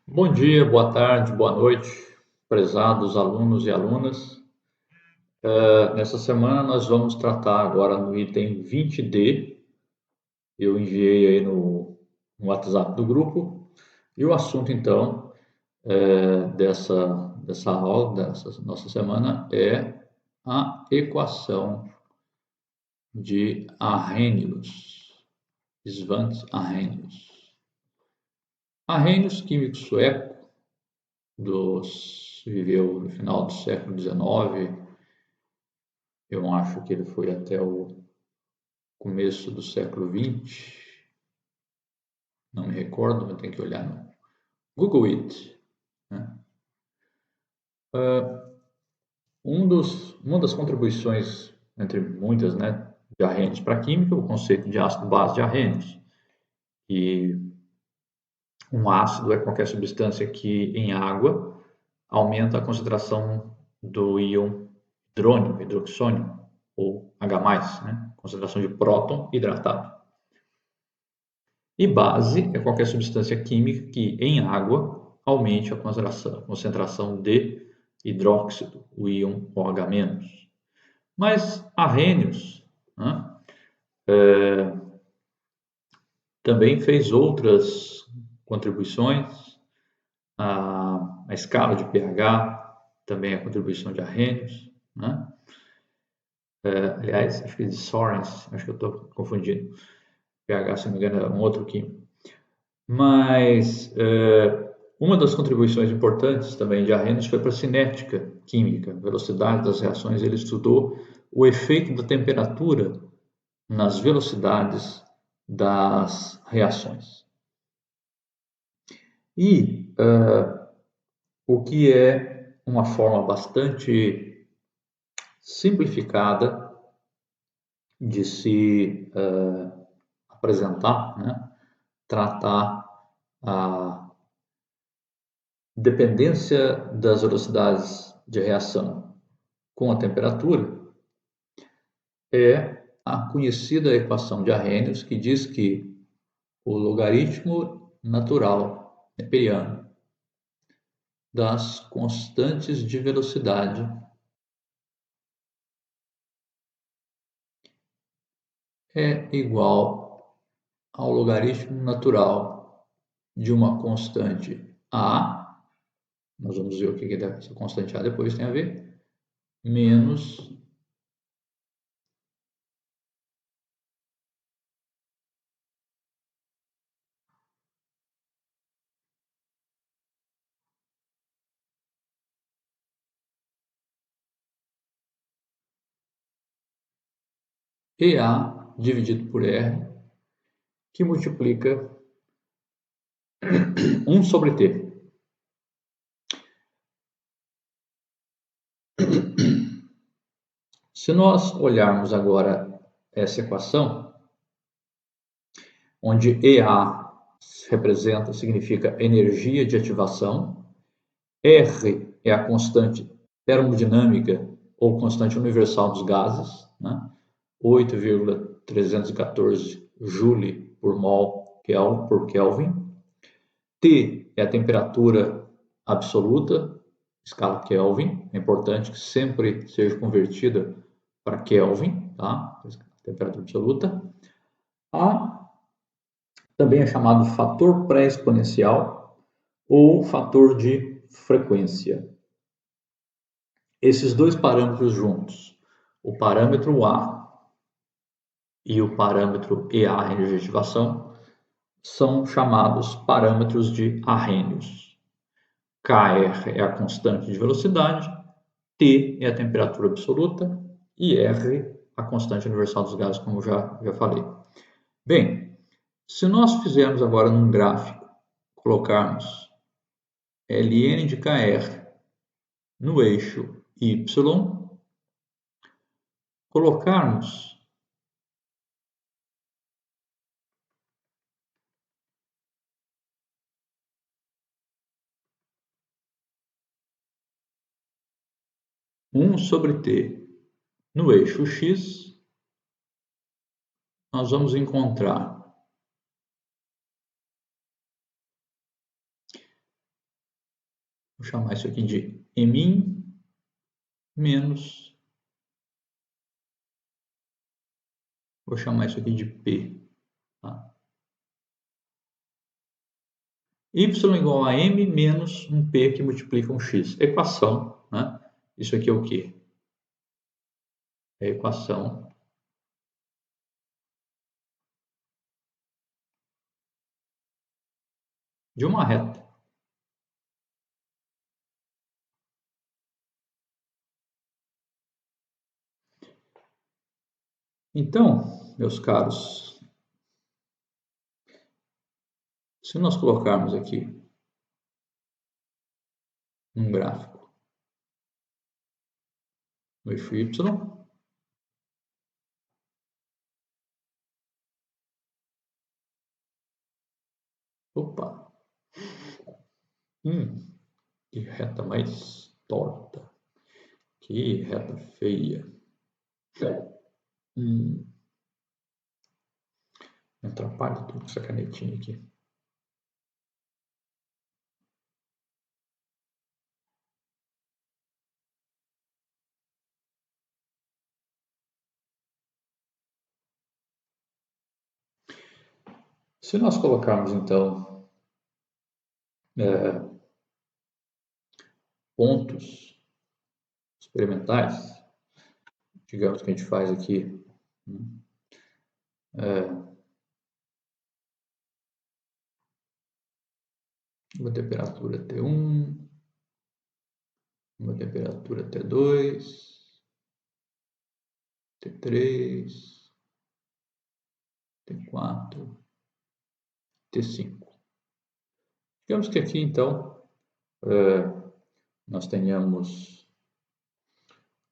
Bom dia, boa tarde, boa noite, prezados alunos e alunas. Nessa semana nós vamos tratar agora no item 20D. Eu enviei aí no WhatsApp do grupo. E o assunto, então, dessa aula, dessa nossa semana, é a equação de Arrhenius, Svante Arrhenius. Arrhenius, químico sueco, viveu no final do século XIX. Eu acho que ele foi até o começo do século XX. Não me recordo, mas tem que olhar no Google It. Né? Uma das contribuições, entre muitas, né, de Arrhenius para a química, é o conceito de ácido base de Arrhenius. E um ácido é qualquer substância que, em água, aumenta a concentração do íon hidrônio, hidroxônio, ou H+, né? Concentração de próton hidratado. E base é qualquer substância química que, em água, aumente a concentração de hidróxido, o íon OH-. Mas Arrhenius, né, também fez outras contribuições. A escala de pH também é contribuição de Arrhenius. Né? Aliás, acho que é de Sorens, acho que eu estou confundindo. pH, se não me engano, é um outro químico. Mas uma das contribuições importantes também de Arrhenius foi para a cinética química, velocidade das reações. Ele estudou o efeito da temperatura nas velocidades das reações. E o que é uma forma bastante simplificada de se apresentar, né? Tratar a dependência das velocidades de reação com a temperatura, é a conhecida equação de Arrhenius, que diz que o logaritmo natural neperiano das constantes de velocidade é igual ao logaritmo natural de uma constante A, nós vamos ver o que essa constante A depois tem a ver, menos EA dividido por R, que multiplica 1 sobre T. Se nós olharmos agora essa equação, onde EA significa energia de ativação, R é a constante termodinâmica ou constante universal dos gases, né? 8,314 joule por mol por Kelvin. T é a temperatura absoluta, escala Kelvin. É importante que sempre seja convertida para Kelvin, tá? Temperatura absoluta. A também é chamado fator pré-exponencial ou fator de frequência. Esses dois parâmetros juntos, o parâmetro A e o parâmetro EA, energia de ativação, são chamados parâmetros de Arrhenius. Kr é a constante de velocidade, T é a temperatura absoluta e R a constante universal dos gases, como já falei. Bem, se nós fizermos agora num gráfico, colocarmos ln de Kr no eixo Y, colocarmos um sobre T no eixo X, nós vamos encontrar chamar isso aqui de min menos, vou chamar isso aqui de P. Tá? Y igual a M menos um P que multiplica um X. Equação, né? Isso aqui é o quê? É a equação de uma reta. Então, meus caros, se nós colocarmos aqui um gráfico no eixo Y, opa, que reta mais torta, que reta feia. Me atrapalha tudo com essa canetinha aqui. Se nós colocarmos, então, pontos experimentais, digamos que a gente faz aqui uma temperatura T1, uma temperatura T2, T3, T4, T5. Digamos que aqui, então, nós tenhamos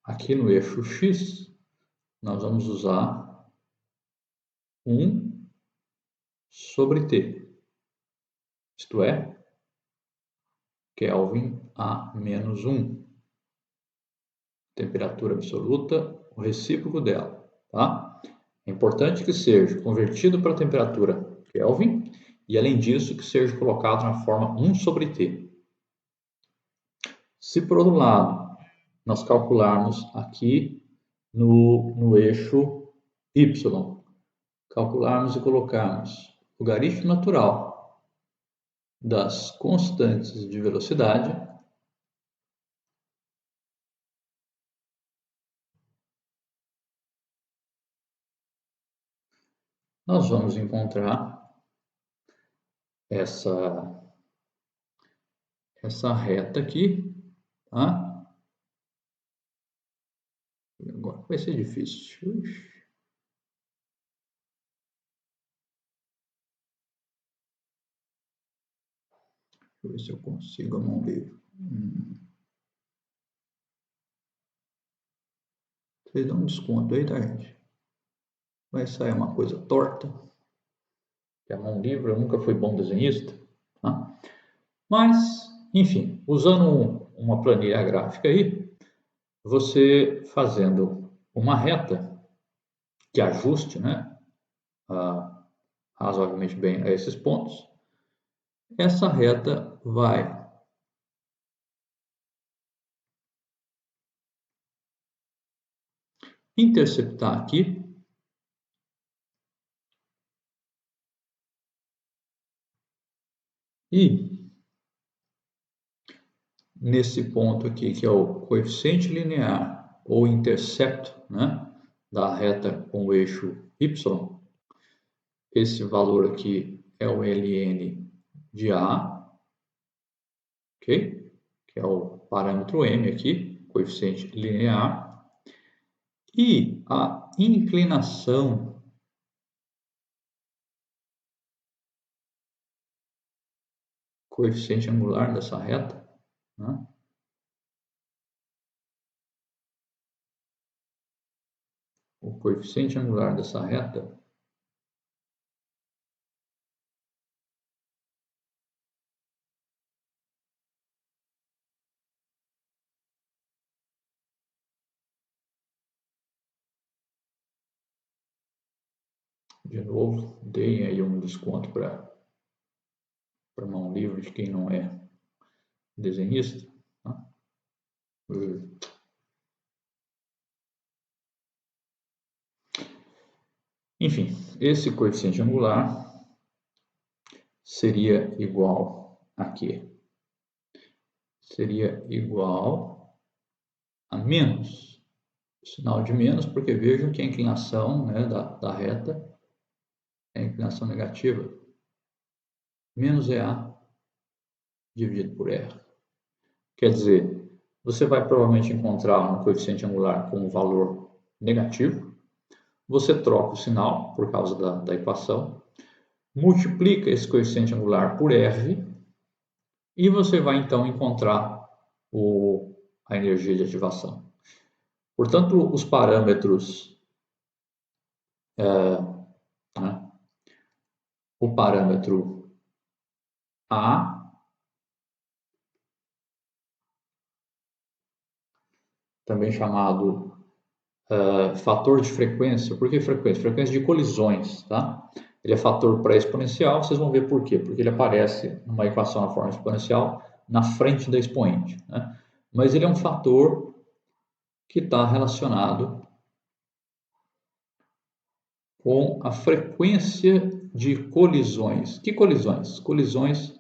aqui no eixo X, nós vamos usar 1 sobre T, isto é, Kelvin a menos 1. Temperatura absoluta, o recíproco dela, tá? É importante que seja convertido para a temperatura Kelvin e, além disso, que seja colocado na forma 1 sobre T. Se, por outro lado, nós calcularmos aqui no eixo Y, calcularmos e colocarmos o logaritmo natural das constantes de velocidade, nós vamos encontrar essa reta aqui, tá? Agora vai ser difícil. Deixa eu ver se eu consigo a mão livre. Vocês dão um desconto aí, tá, gente? Vai sair uma coisa torta. Que a mão livre, eu nunca fui bom desenhista. Tá? Mas, enfim, usando uma planilha gráfica aí, você fazendo uma reta que ajuste, né, razoavelmente bem a esses pontos, essa reta vai interceptar aqui e nesse ponto aqui, que é o coeficiente linear ou intercepto, né, da reta com o eixo Y, esse valor aqui é o ln de A, ok? Que é o parâmetro M aqui, coeficiente linear, e a inclinação coeficiente angular dessa reta, né? O coeficiente angular dessa reta de novo, deem aí um desconto para mão livre de quem não é desenhista. Tá? Enfim, esse coeficiente angular seria igual a quê? Seria igual a menos. Sinal de menos, porque vejam que a inclinação, né, da reta é a inclinação negativa. Menos EA dividido por R. Quer dizer, você vai provavelmente encontrar um coeficiente angular com um valor negativo. Você troca o sinal por causa da equação, multiplica esse coeficiente angular por R e você vai então encontrar a energia de ativação. Portanto, os parâmetros, né, o parâmetro A, também chamado fator de frequência. Por que frequência? Frequência de colisões, tá? Ele é fator pré-exponencial, vocês vão ver por quê. Porque ele aparece numa equação na forma exponencial na frente da expoente, né? Mas ele é um fator que está relacionado com a frequência de colisões. Que colisões? Colisões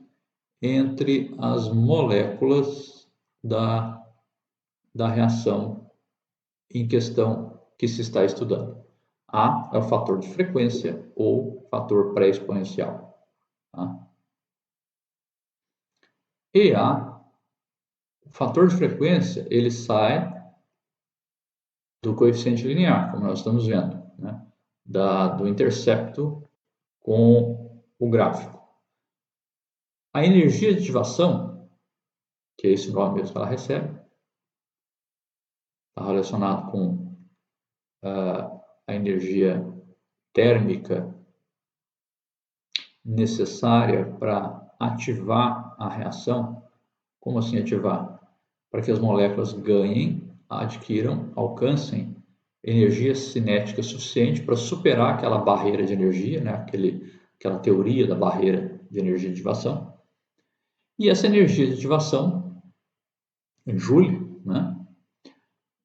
entre as moléculas da reação em questão que se está estudando. A é o fator de frequência ou fator pré-exponencial. Tá? EA, o fator de frequência, ele sai do coeficiente linear, como nós estamos vendo, né? Do intercepto com o gráfico. A energia de ativação, que é esse nome mesmo que ela recebe, está relacionado com a energia térmica necessária para ativar a reação. Como assim ativar? Para que as moléculas ganhem, adquiram, alcancem energia cinética suficiente para superar aquela barreira de energia, né? Aquela teoria da barreira de energia de ativação. E essa energia de ativação, em Joule, né?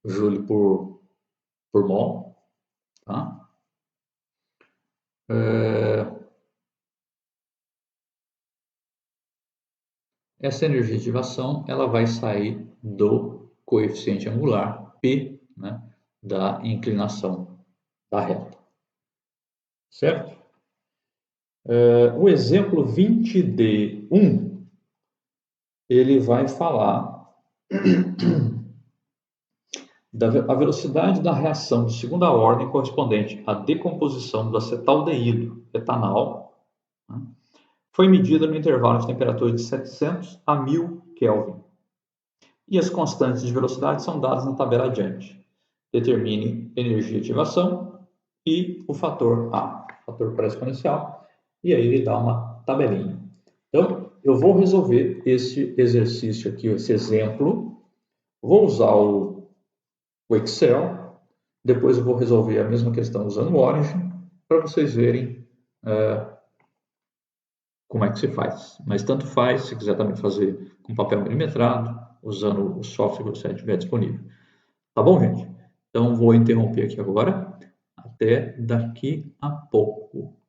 Joule por mol, tá? Essa energia de ativação ela vai sair do coeficiente angular P, né, da inclinação da reta. Certo? O exemplo 20D1, ele vai falar a velocidade da reação de segunda ordem correspondente à decomposição do acetaldeído etanol, né, foi medida no intervalo de temperatura de 700 a 1000 Kelvin. E as constantes de velocidade são dadas na tabela adiante. Determine energia de ativação e o fator A, fator pré-exponencial, e aí ele dá uma tabelinha. Então, eu vou resolver esse exercício aqui, esse exemplo, vou usar o Excel, depois eu vou resolver a mesma questão usando o Origin, para vocês verem como é que se faz. Mas tanto faz, se quiser também fazer com papel milimetrado, usando o software que você tiver disponível. Tá bom, gente? Então, vou interromper aqui agora. Até daqui a pouco.